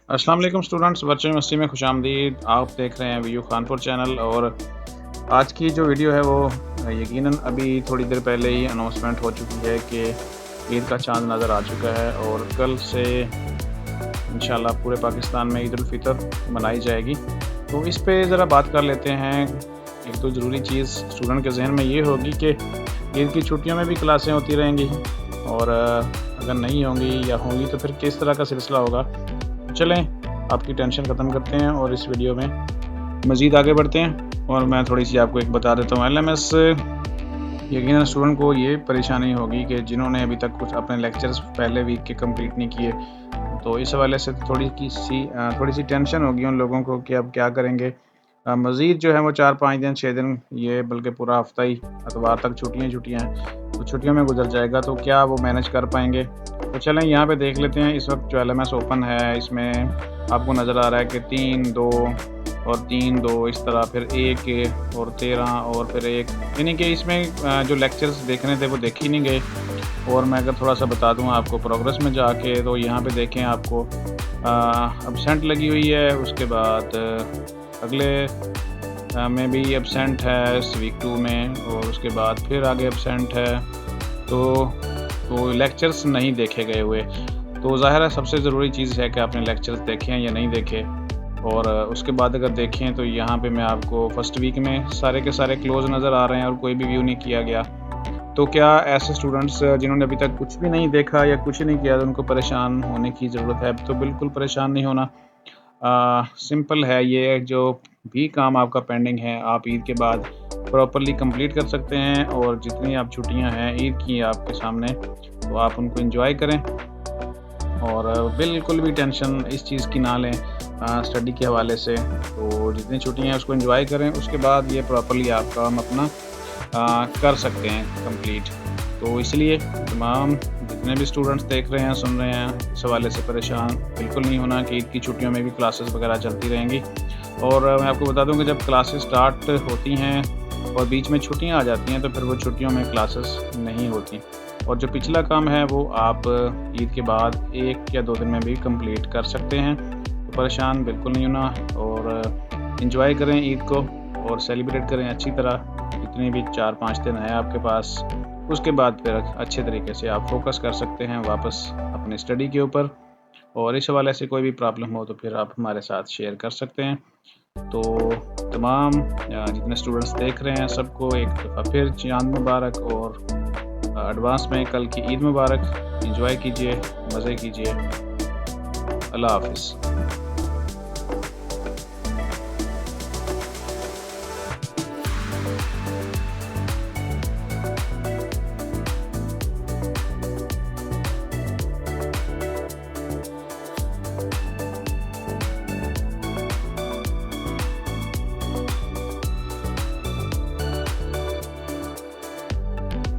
अस्सलाम वालेकुम students, virtual university में खुशामदीद। आप देख रहे हैं वीयू खानपुर चैनल। और आज की जो वीडियो है वो यकीनन अभी थोड़ी देर पहले ही अनाउंसमेंट हो चुकी है कि ईद का चांद नज़र आ चुका है और कल से इंशाल्लाह पूरे पाकिस्तान में ईद उल फितर मनाई जाएगी। तो इस पे ज़रा बात कर लेते हैं। एक तो ज़रूरी चीज़ स्टूडेंट के जहन में ये होगी कि ईद की छुट्टियों में भी क्लासें होती रहेंगी, और अगर नहीं होंगी या होंगी तो फिर किस तरह का सिलसिला होगा। चलें आपकी टेंशन ख़त्म करते हैं और इस वीडियो में मज़ीद आगे बढ़ते हैं। और मैं थोड़ी सी आपको एक बता देता हूँ। एलएमएस यकीनन स्टूडेंट को ये परेशानी होगी कि जिन्होंने अभी तक कुछ अपने लेक्चर्स पहले वीक के कंप्लीट नहीं किए, तो इस हवाले से थोड़ी सी टेंशन होगी उन लोगों को कि अब क्या करेंगे। मज़ीद जो है वो 4-5 दिन 6 दिन, ये बल्कि पूरा हफ्ता ही इतवार तक छुट्टियाँ हैं, तो छुट्टियों में गुजर जाएगा। तो क्या वो मैनेज कर पाएंगे? तो चलें यहाँ पे देख लेते हैं। इस वक्त जो एलएमएस ओपन है इसमें आपको नज़र आ रहा है कि 3 2 और 3 2 इस तरह, फिर 1 और 13 और फिर 1, यानी कि इसमें जो लेक्चर्स देखने थे वो देख ही नहीं गए। और मैं अगर थोड़ा सा बता दूँ आपको प्रोग्रेस में जाके, तो यहाँ पे देखें आपको एब्सेंट लगी हुई है। उसके बाद अगले में भी एब्सेंट है इस वीक 2 में, और उसके बाद फिर आगे एब्सेंट है। तो लेक्चर्स नहीं देखे गए हुए। तो ज़ाहिर है सबसे ज़रूरी चीज़ है कि आपने लेक्चर्स देखे हैं या नहीं देखे। और उसके बाद अगर देखें तो यहाँ पे मैं आपको फ़र्स्ट वीक में सारे के सारे क्लोज़ नज़र आ रहे हैं और कोई भी व्यू नहीं किया गया। तो क्या ऐसे स्टूडेंट्स जिन्होंने अभी तक कुछ भी नहीं देखा या कुछ नहीं किया, तो उनको परेशान होने की ज़रूरत है? तो बिल्कुल परेशान नहीं होना। सिंपल है। ये जो भी काम आपका पेंडिंग है आप ईद के बाद प्रॉपरली कंप्लीट कर सकते हैं। और जितनी आप छुट्टियां हैं ईद की आपके सामने, तो आप उनको एंजॉय करें और बिल्कुल भी टेंशन इस चीज़ की ना लें स्टडी के हवाले से। तो जितनी छुट्टियां हैं उसको एंजॉय करें, उसके बाद ये प्रॉपरली आप काम अपना कर सकते हैं कंप्लीट। तो इसलिए तमाम जितने भी स्टूडेंट्स देख रहे हैं सुन रहे हैं, इस हवाले से परेशान बिल्कुल नहीं होना कि ईद की छुट्टियों में भी क्लासेस वगैरह चलती रहेंगी। और मैं आपको बता दूं कि जब क्लासेस स्टार्ट होती हैं और बीच में छुट्टियां आ जाती हैं, तो फिर वो छुट्टियों में क्लासेस नहीं होती। और जो पिछला काम है वो आप ईद के बाद 1 या 2 दिन में भी कंप्लीट कर सकते हैं। तो परेशान बिल्कुल नहीं होना और एंजॉय करें ईद को और सेलिब्रेट करें अच्छी तरह। जितने भी 4-5 दिन है आपके पास, उसके बाद फिर अच्छे तरीके से आप फोकस कर सकते हैं वापस अपने स्टडी के ऊपर। और इस हवाले से कोई भी प्रॉब्लम हो तो फिर आप हमारे साथ शेयर कर सकते हैं। तो तमाम जितने स्टूडेंट्स देख रहे हैं सबको एक दफ़ा फिर चांद मुबारक और एडवांस में कल की ईद मुबारक। एंजॉय कीजिए, मज़े कीजिए। अल्लाह हाफ़िज़।